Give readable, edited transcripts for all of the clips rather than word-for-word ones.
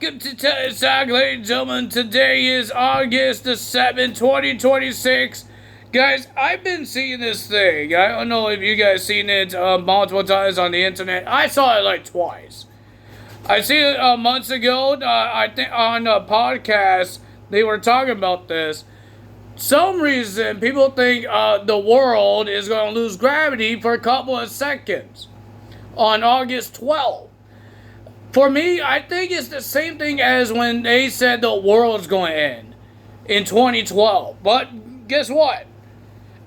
Welcome to TNA, ladies and gentlemen. Today is August the 7th, 2026. Guys, I've been seeing this thing. I don't know if you guys seen it multiple times on the internet. I saw it like twice. I seen it months ago. I think on a podcast they were talking about this. Some reason people think the world is going to lose gravity for a couple of seconds on August 12th. For me, I think it's the same thing as when they said the world's going to end in 2012. But guess what?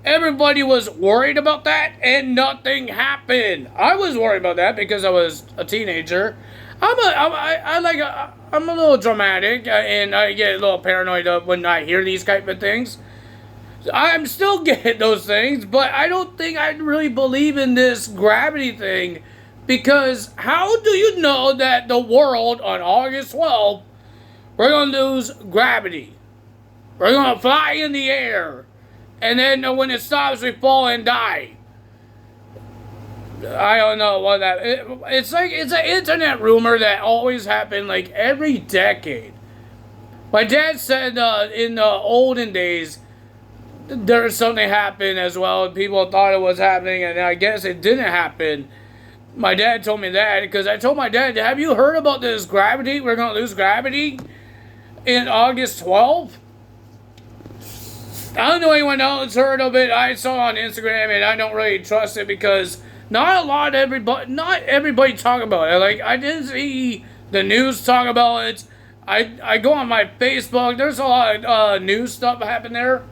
Everybody was worried about that and nothing happened. I was worried about that because I was a teenager. I'm a little dramatic and I get a little paranoid when I hear these type of things. I'm still getting those things, but I don't think I really believe in this gravity thing. Because how do you know that the world on August 12th, we're going to lose gravity? We're going to fly in the air. And then when it stops, we fall and die. I don't know what that... It's like, it's an internet rumor that always happened like every decade. My dad said in the olden days, there was something happened as well. And people thought it was happening, and I guess it didn't happen. My dad told me that because I told my dad, have you heard about this gravity? We're going to lose gravity in August 12th. I don't know anyone else heard of it. I saw it on Instagram and I don't really trust it because not everybody talk about it. Like, I didn't see the news talk about it. I go on my Facebook. There's a lot of news stuff happen there.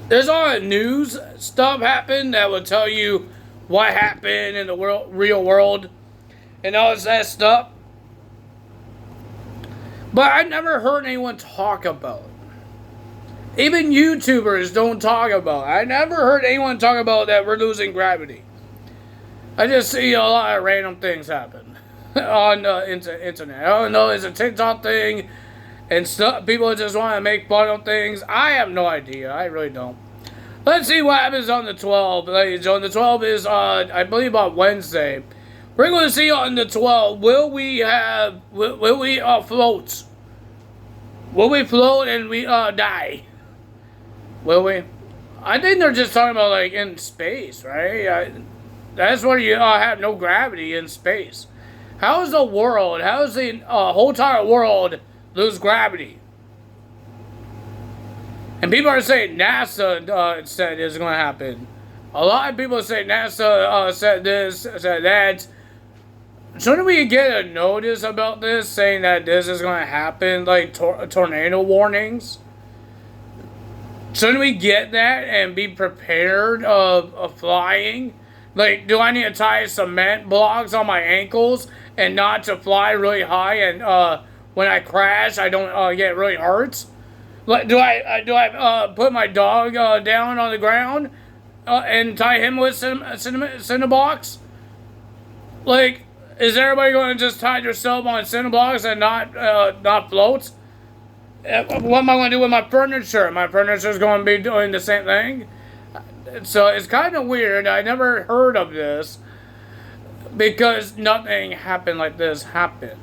There's a lot of news stuff happen that will tell you what happened in the real world and all that stuff. But I never heard anyone talk about it. Even YouTubers don't talk about it. I never heard anyone talk about that we're losing gravity. I just see a lot of random things happen on the internet. I don't know, it's a TikTok thing. And stuff, people just want to make fun of things. I have no idea. I really don't. Let's see what happens on the 12th. Ladies, on the 12th is, I believe, on Wednesday. We're going to see on the 12th, will we float? Will we float and we die? Will we? I think they're just talking about, like, in space, right? That's where you have no gravity in space. How is the world, how is the whole entire world lose gravity? And people are saying NASA said this is going to happen. A lot of people say NASA said this, said that. Shouldn't we get a notice about this saying that this is going to happen? Like tornado warnings? Shouldn't we get that and be prepared of flying? Like, do I need to tie cement blocks on my ankles and not to fly really high and when I crash, I don't get really hurt? Like, do I put my dog down on the ground and tie him with cinder blocks? Like, is everybody going to just tie yourself on cinder blocks and not float? What am I going to do with my furniture? My furniture is going to be doing the same thing. So it's kind of weird. I never heard of this because nothing happened like this happened.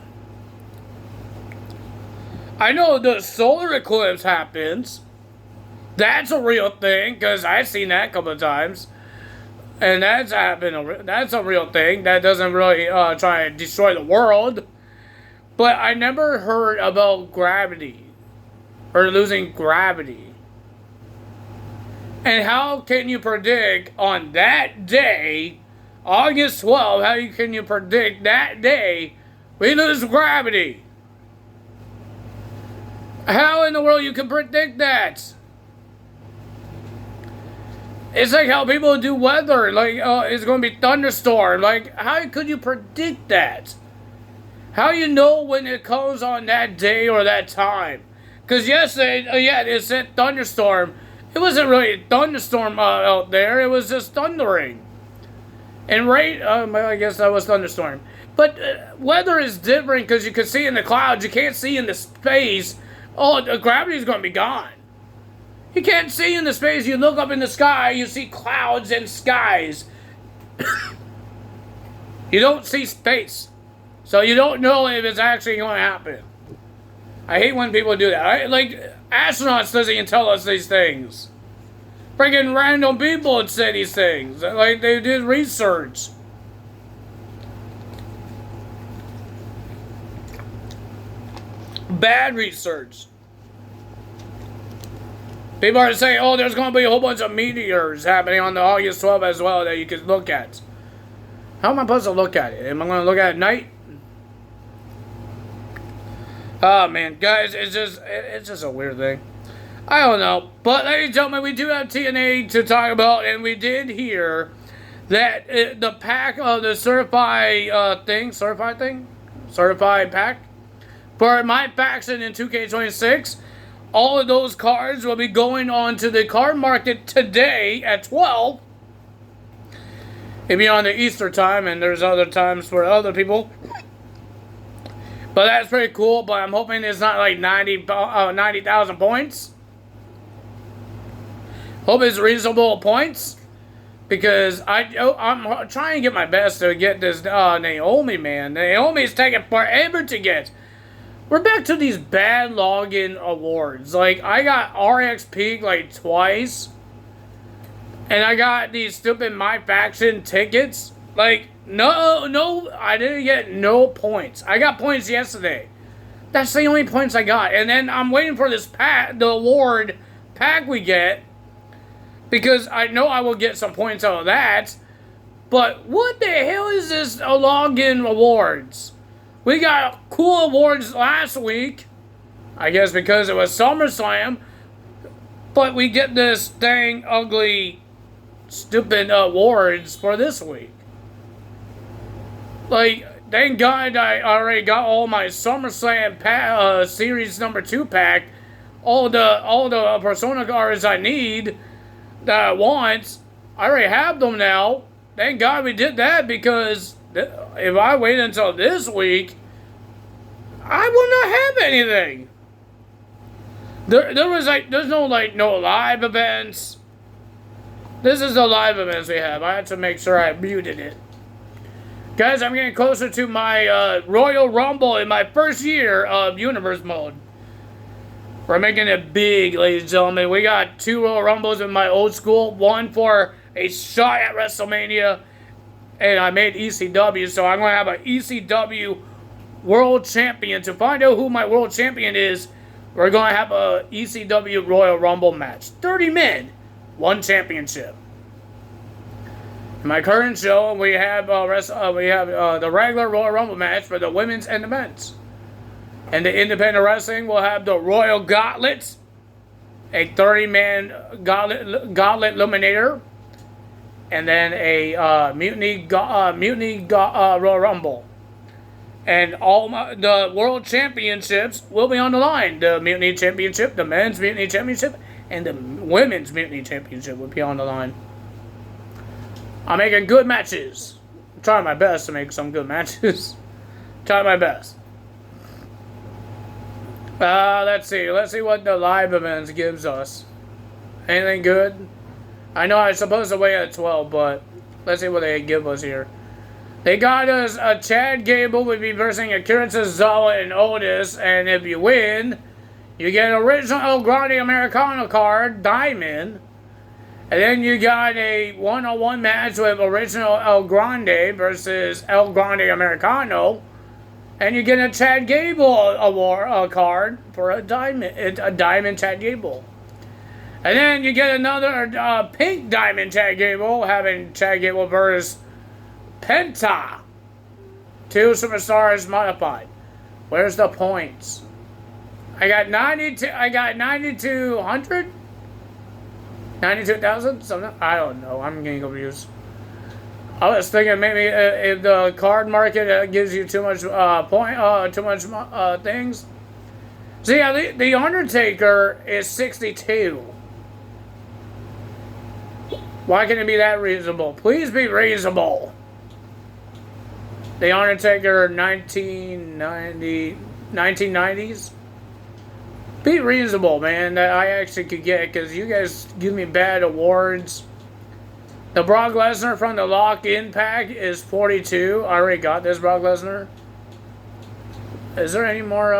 I know the solar eclipse happens. That's a real thing, because I've seen that a couple of times. And that's happened. That's a real thing. That doesn't really try to destroy the world. But I never heard about gravity. Or losing gravity. And how can you predict on that day, August 12th, how can you predict that day we lose gravity? How in the world you can predict that? It's like how people do weather. Like, it's going to be thunderstorm. Like, how could you predict that? How you know when it comes on that day or that time? Because yesterday, it said thunderstorm. It wasn't really a thunderstorm out there. It was just thundering. And rain, I guess that was thunderstorm. But weather is different because you can see in the clouds. You can't see in the space. Oh, the gravity is going to be gone. You can't see in the space. You look up in the sky, you see clouds and skies. You don't see space. So you don't know if it's actually going to happen. I hate when people do that. Like, astronauts doesn't even tell us these things. Freaking random people would say these things. Like, they did research. Bad research. People are saying, oh, there's going to be a whole bunch of meteors happening on the August 12th as well that you can look at. How am I supposed to look at it? Am I going to look at it at night? Oh, man. Guys, it's just a weird thing. I don't know. But, ladies and gentlemen, we do have TNA to talk about, and we did hear that the pack of the certified pack for my faction in 2K26, all of those cards will be going on to the card market today at 12. It'll be on the Easter time, and there's other times for other people. But that's pretty cool, but I'm hoping it's not like 90,000 points. Hope it's reasonable points. Because I'm trying to get my best to get this Naomi, man. Naomi's taking forever to get. We're back to these bad login awards. Like, I got RX Peak like twice. And I got these stupid My Faction tickets. Like, no, I didn't get no points. I got points yesterday. That's the only points I got. And then I'm waiting for this pack, the award pack we get. Because I know I will get some points out of that. But what the hell is this login awards? We got cool awards last week. I guess because it was SummerSlam. But we get this dang ugly, stupid awards for this week. Like, thank God I already got all my SummerSlam Series number 2 pack. All the Persona cards I need that I want. I already have them now. Thank God we did that, because if I wait until this week, I will not have anything. There's no live events. This is the live events we have. I had to make sure I muted it. Guys, I'm getting closer to my Royal Rumble in my first year of Universe mode. We're making it big, ladies and gentlemen. We got 2 Royal Rumbles in my old school. One for a shot at WrestleMania. And I made ECW, so I'm going to have an ECW World Champion. To find out who my World Champion is, we're going to have a ECW Royal Rumble match. 30 men, 1 championship. In my current show, we have the regular Royal Rumble match for the women's and the men's. And the independent wrestling will have the Royal Gauntlet, a 30-man gauntlet eliminator, and then a Mutiny Royal Rumble. And all the World Championships will be on the line. The Mutiny Championship, the Men's Mutiny Championship, and the Women's Mutiny Championship will be on the line. I'm making good matches. I'm trying my best to make some good matches. Trying my best. Let's see. Let's see what the live events gives us. Anything good? I know I'm supposed to wait at 12, but let's see what they give us here. They got us a Chad Gable will be versing Akira Tozawa and Otis, and if you win, you get an original El Grande Americano card, Diamond. And then you got a one-on-one match with original El Grande versus El Grande Americano. And you get a Chad Gable award card for a diamond Chad Gable. And then you get another pink diamond Chad Gable, having Chad Gable versus Penta. 2 superstars modified. Where's the points? I got 9,200? 92,000? Something? I don't know. I'm getting confused. I was thinking maybe if the card market gives you too much things. So yeah, the Undertaker is 62. Why can it be that reasonable? Please be reasonable. The Undertaker 1990s. Be reasonable, man, that I actually could get, because you guys give me bad awards. The Brock Lesnar from the lock-in pack is 42. I already got this Brock Lesnar. Is there any more?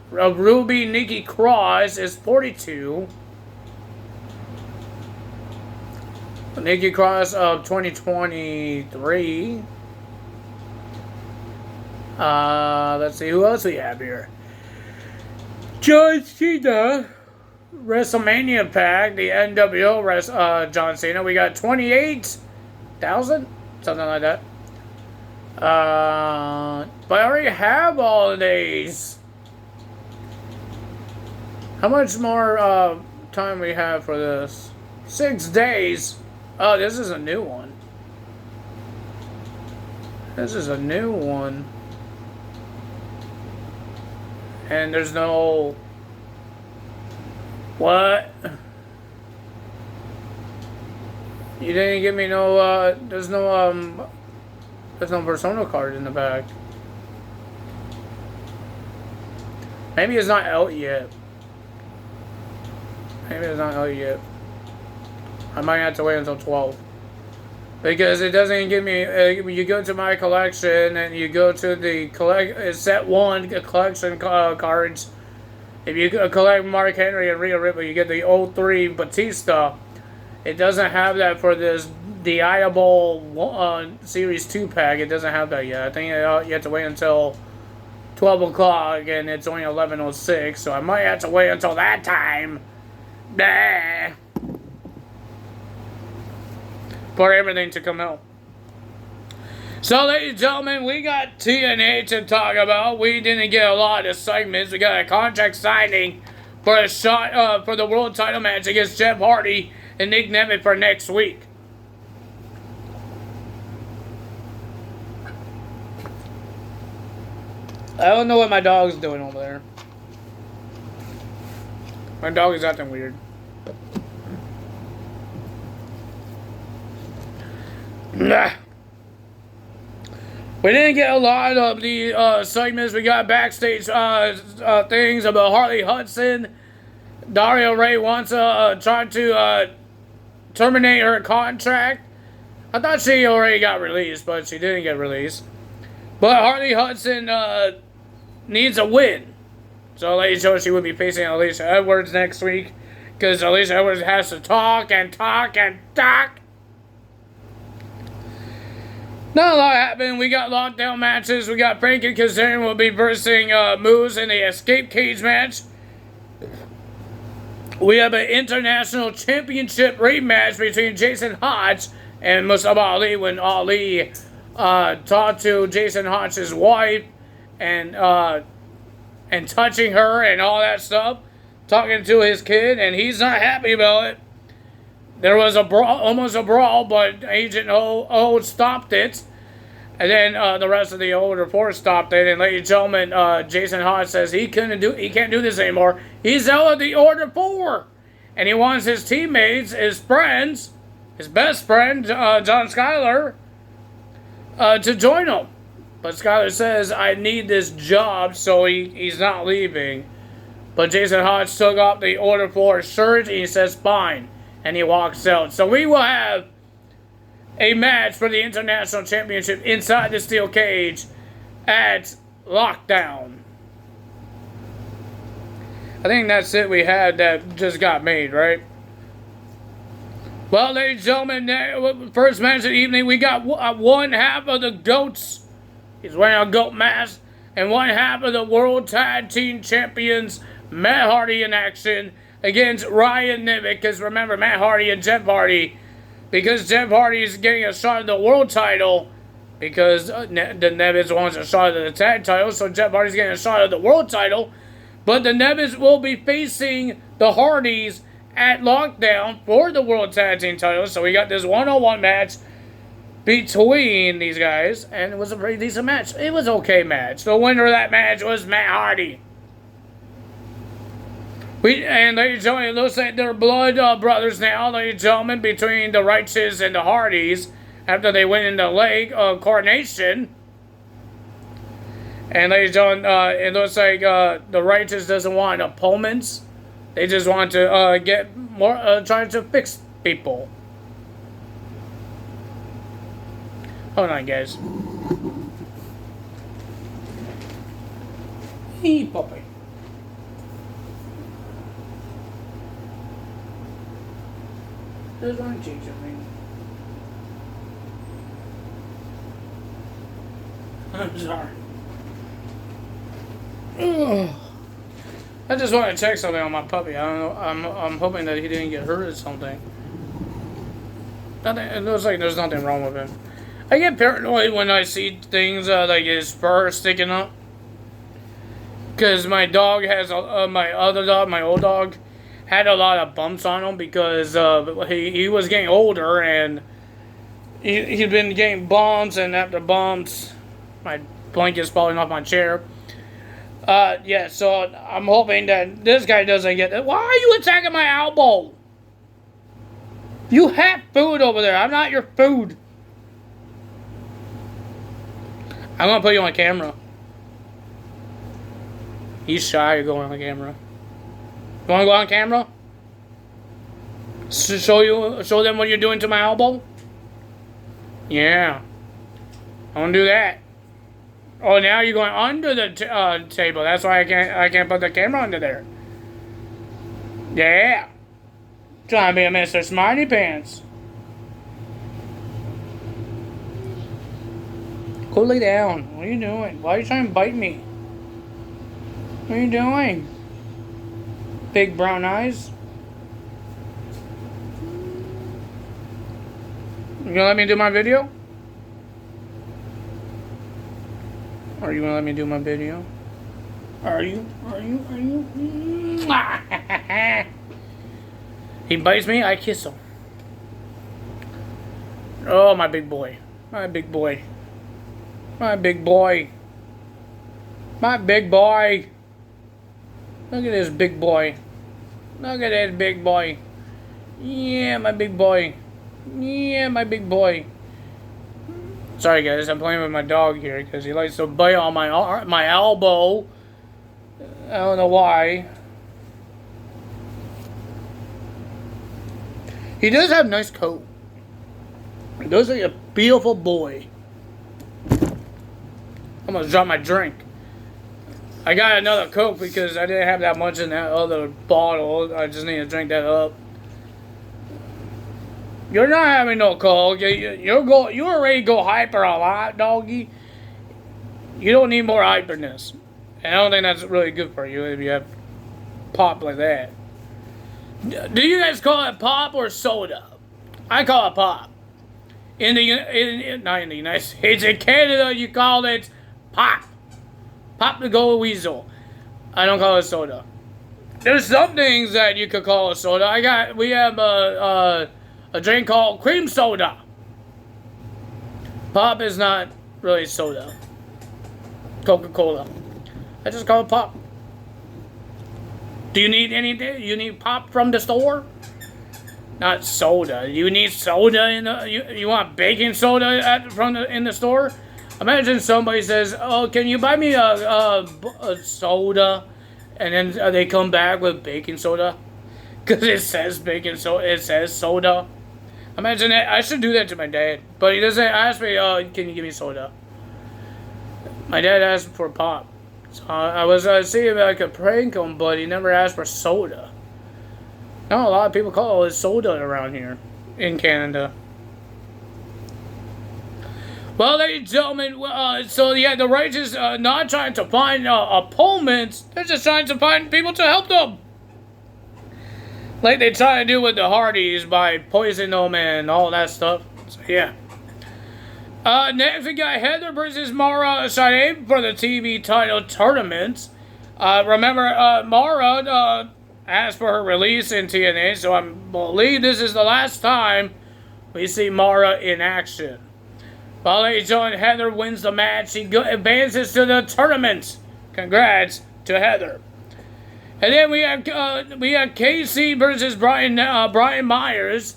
Ruby Nikki Cross is 42. Nikki Cross of 2023. Let's see, who else we have here? John Cena. WrestleMania pack, the NWO John Cena. We got 28,000? Something like that. But I already have all of these. How much more time we have for this? 6 days. Oh, this is a new one. This is a new one. And there's no... What? You didn't give me no, there's no Persona card in the back. Maybe it's not out yet. Maybe it's not out yet. I might have to wait until 12. Because it doesn't give me, when you go to my collection and you go to the set 1 collection cards. If you collect Mark Henry and Rhea Ripley, you get the 03 Batista. It doesn't have that for this Diable Series 2 pack. It doesn't have that yet. I think you have to wait until 12 o'clock, and it's only 11:06, so I might have to wait until that time. Nah. For everything to come out. So, ladies and gentlemen, we got TNA to talk about. We didn't get a lot of segments. We got a contract signing for a shot for the world title match against Jeff Hardy and Nick Nemeth for next week. I don't know what my dog's doing over there. My dog is acting weird. Nah. We didn't get a lot of the segments. We got backstage things about Harley Hudson. Daria Ray wants to try to terminate her contract. I thought she already got released, but she didn't get released. But Harley Hudson needs a win. So ladies and gentlemen, she would be facing Alicia Edwards next week. Because Alicia Edwards has to talk and talk and talk. Not a lot happened. We got lockdown matches. We got Frankie Kazarian will be versing Moose in the escape cage match. We have an international championship rematch between Jason Hodge and Mustafa Ali when Ali talked to Jason Hodge's wife and touching her and all that stuff, talking to his kid, and he's not happy about it. There was a brawl, almost a brawl, but Agent O stopped it. And then the rest of the older force stopped it. And ladies and gentlemen, Jason Hodge says he can't do this anymore. He's out of the Order 4. And he wants his teammates, his friends, his best friend, John Skyler, to join him. But Skyler says, I need this job, so he's not leaving. But Jason Hodge took off the Order 4 shirt, and he says, fine. And he walks out. So we will have a match for the International Championship inside the steel cage at Lockdown. I think that's it we had that just got made, right? Well, ladies and gentlemen, first match of the evening, we got one half of the GOATs. He's wearing a GOAT mask. And one half of the World Tag Team Champions, Matt Hardy, in action against Ryan Nemeth, because remember, Matt Hardy and Jeff Hardy, because Jeff Hardy is getting a shot at the world title, because the Nemeth wants a shot at the tag title, so Jeff Hardy's getting a shot at the world title, but the Nemeth will be facing the Hardys at Lockdown for the World Tag Team title, so we got this one-on-one match between these guys, and it was a pretty decent match. It was an okay match. The winner of that match was Matt Hardy. And ladies and gentlemen, it looks like they're blood brothers now, ladies and gentlemen, between the Righteous and the Hardys after they win in the leg of Coronation. And ladies and gentlemen, it looks like the righteous doesn't want opponents. They just want to get more, trying to fix people. Hold on, guys. Hey, puppy. There's one change of me. I'm sorry. Ugh. I just want to check something on my puppy. I don't know. I'm hoping that he didn't get hurt or something. Nothing. It looks like there's nothing wrong with him. I get paranoid when I see things like his fur sticking up. Because my dog has my other dog, my old dog, had a lot of bumps on him because he was getting older and he'd been getting bumps, and after bumps, my blanket's falling off my chair. Yeah, so I'm hoping that this guy doesn't get it. Why are you attacking my elbow? You have food over there. I'm not your food. I'm gonna put you on camera. He's shy of going on camera. You wanna go on camera? Show them what you're doing to my elbow? Yeah. I wanna do that. Oh, now you're going under the table. That's why I can't put the camera under there. Yeah. Trying to be a Mr. Smarty Pants. Go lay down. What are you doing? Why are you trying to bite me? What are you doing? Big brown eyes. You gonna let me do my video? Are you gonna let me do my video? Are you? He bites me, I kiss him. Oh, my big boy. My big boy. My big boy. My big boy. Look at this big boy. Look at this big boy. Yeah, my big boy. Yeah, my big boy. Sorry guys, I'm playing with my dog here because he likes to bite on my elbow. I don't know why. He does have a nice coat. He does like a beautiful boy. I'm gonna drop my drink. I got another Coke because I didn't have that much in that other bottle. I just need to drink that up. You're not having no Coke. You already go hyper a lot, doggy. You don't need more hyperness. And I don't think that's really good for you if you have pop like that. Do you guys call it pop or soda? I call it pop. Not in the United States. In Canada, you call it pop. Pop the Go Weasel. I don't call it soda. There's some things that you could call a soda. We have a drink called cream soda. Pop is not really soda. Coca-Cola. I just call it pop. Do you need anything? You need pop from the store? Not soda. You need soda in the. You want baking soda in the store? Imagine somebody says, "Oh, can you buy me a soda?" And then they come back with baking soda because it says baking soda. It says soda. Imagine that. I should do that to my dad, but he doesn't ask me. Can you give me soda? My dad asked for pop. So I was seeing if I could prank him, but he never asked for soda. Now a lot of people call it soda around here in Canada. Well, ladies and gentlemen, so yeah, the righteous not trying to find opponents. They're just trying to find people to help them. Like they try to do with the Hardys by poisoning them and all that stuff. So yeah. Next we got Heather versus Mara Shade for the TV title tournament. Remember, Mara asked for her release in TNA, so I believe this is the last time we see Mara in action. Well, ladies and gentlemen, Heather wins the match. She advances to the tournament. Congrats to Heather. And then we have Casey versus Brian Myers.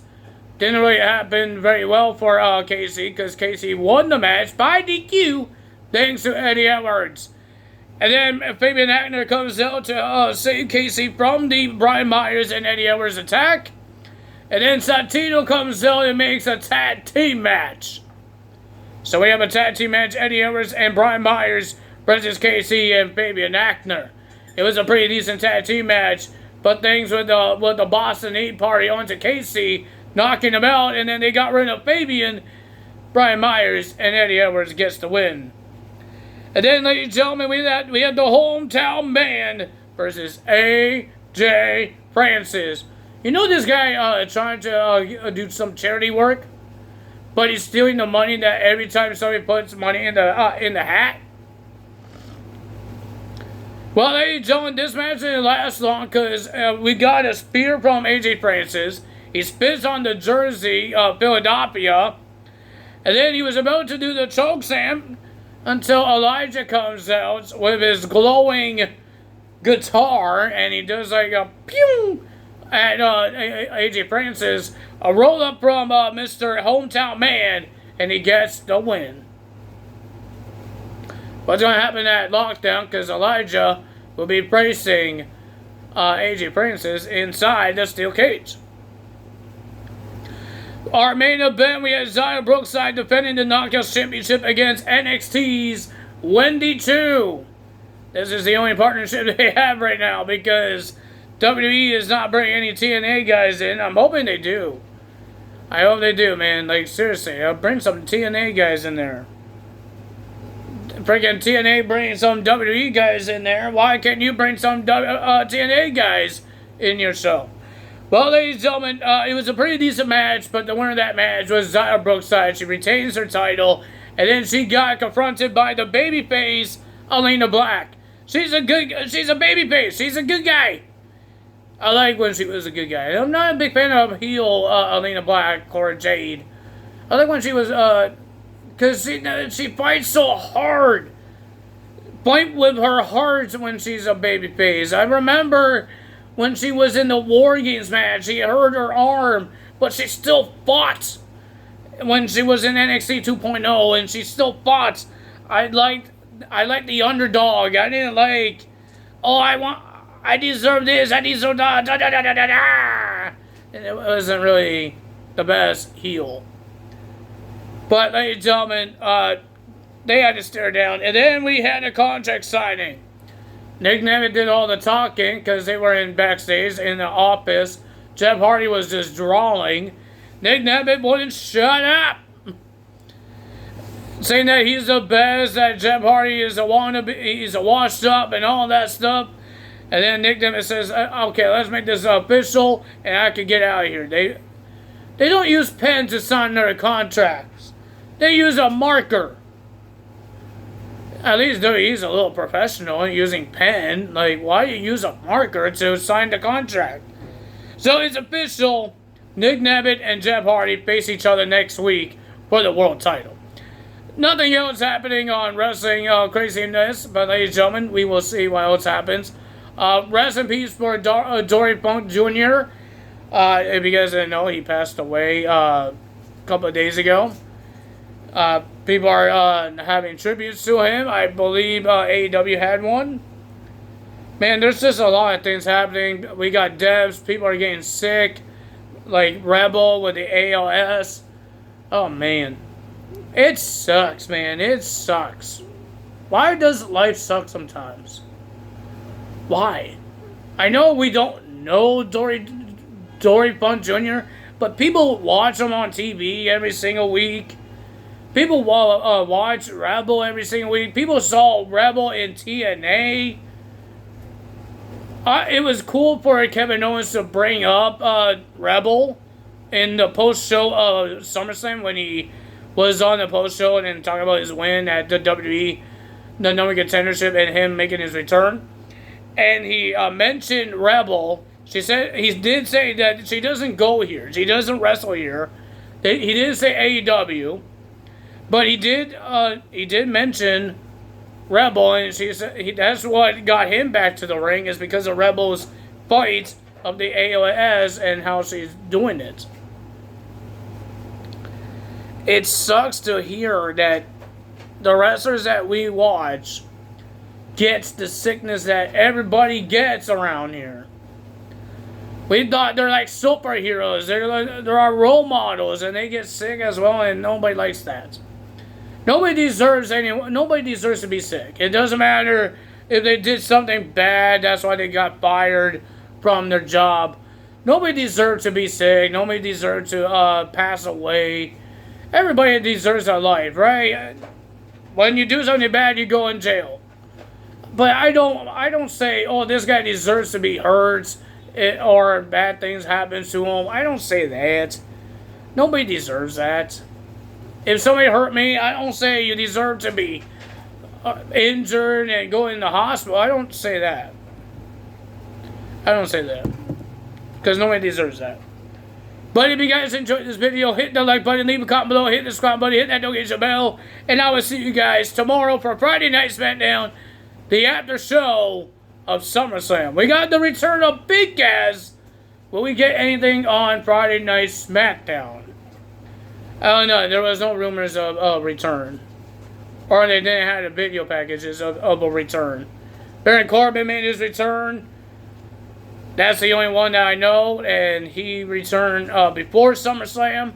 Didn't really happen very well for Casey because Casey won the match by DQ thanks to Eddie Edwards. And then Fabian Aichner comes out to save Casey from the Brian Myers and Eddie Edwards attack. And then Santino comes out and makes a tag team match. So we have a tag team match, Eddie Edwards and Brian Myers versus Casey and Fabian Aichner. It was a pretty decent tag team match, but things with the Boston 8 party onto Casey, knocking him out, and then they got rid of Fabian, Brian Myers, and Eddie Edwards gets the win. And then, ladies and gentlemen, we had the Hometown Man versus AJ Francis. You know this guy trying to do some charity work, but he's stealing the money that every time somebody puts money in the hat. Well, ladies and gentlemen, this match didn't last long because we got a spear from AJ Francis. He spits on the jersey of Philadelphia. And then he was about to do the chokeslam until Elijah comes out with his glowing guitar. And he does like a pew at AJ Francis. A roll up from Mr. Hometown Man. And he gets the win. What's going to happen at Lockdown? Because Elijah will be placing AJ Francis inside the steel cage. Our main event, we had Xia Brookside defending the Knockouts Championship against NXT's Wendy Choo. This is the only partnership they have right now because WWE is not bringing any TNA guys in. I'm hoping they do. I hope they do, man. Like, seriously, bring some TNA guys in there. Freaking TNA bringing some WWE guys in there. Why can't you bring some TNA guys in your show? Well, ladies and gentlemen, it was a pretty decent match, but the winner of that match was Xia Brookside. She retains her title, and then she got confronted by the babyface Alina Black. She's a babyface. She's a good guy. I like when she was a good guy. I'm not a big fan of heel Alina Black or Jade. I like when she was because she fights so hard. Fight with her heart when she's a babyface. I remember when she was in the War Games match, she hurt her arm, but she still fought. When she was in NXT 2.0, and she still fought. I liked the underdog. I didn't like, I deserve this, I deserve that, da da da da da da. And it wasn't really the best heel. But, ladies and gentlemen, they had to stare down. And then we had a contract signing. Nick Nemeth did all the talking because they were in backstage in the office. Jeff Hardy was just drawling. Nick Nemeth wouldn't shut up. Saying that he's the best, that Jeff Hardy is a wannabe, he's a washed up and all that stuff. And then Nick Nemeth says, okay, let's make this official and I can get out of here. They don't use pens to sign their contracts. They use a marker. At least he's a little professional using pen. Like, why do you use a marker to sign the contract? So it's official. Nick Nemeth and Jeff Hardy face each other next week for the world title. Nothing else happening on Wrestling Craziness, but ladies and gentlemen, we will see what else happens. Rest in peace for Dory Funk Jr. If you guys didn't know, he passed away a couple of days ago. People are having tributes to him. I believe AEW had one. Man, there's just a lot of things happening. We got deaths. People are getting sick. Like Rebel with the ALS. Oh, man. It sucks, man. It sucks. Why does life suck sometimes? Why? I know we don't know Dory Funk Jr., but people watch him on TV every single week. People watch Rebel every single week. People saw Rebel in TNA. It was cool for Kevin Owens to bring up Rebel in the post-show of SummerSlam when he was on the post-show and talking about his win at the WWE, the number contendership, and him making his return. And he mentioned Rebel. He did say that she doesn't go here. She doesn't wrestle here. He did say AEW. But he did mention Rebel, and she said that's what got him back to the ring is because of Rebel's fight of the ALS and how she's doing it. It sucks to hear that the wrestlers that we watch gets the sickness that everybody gets around here. We thought they're like superheroes. They're our role models, and they get sick as well, and nobody likes that. Nobody deserves to be sick. It doesn't matter if they did something bad. That's why they got fired from their job. Nobody deserves to be sick. Nobody deserves to pass away. Everybody deserves a life, right? When you do something bad, you go in jail. But I don't say, oh, this guy deserves to be hurt, or bad things happen to him. I don't say that. Nobody deserves that. If somebody hurt me, I don't say you deserve to be injured and go in the hospital. I don't say that. I don't say that. Because nobody deserves that. But if you guys enjoyed this video, hit the like button, leave a comment below, hit the subscribe button, hit that notification bell, and I will see you guys tomorrow for Friday Night SmackDown, the after show of SummerSlam. We got the return of Big Cass. Will we get anything on Friday Night SmackDown? Oh no, there was no rumors of a return. Or they didn't have the video packages of a return. Baron Corbin made his return. That's the only one that I know, and he returned before SummerSlam.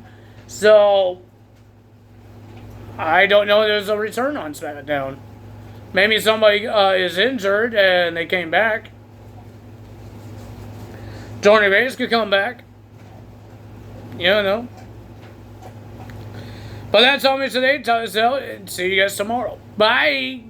So, I don't know if there's a return on SmackDown. Maybe somebody is injured and they came back. Johnny Reyes could come back. You don't know. But that's all for today. Tell us out and see you guys tomorrow. Bye.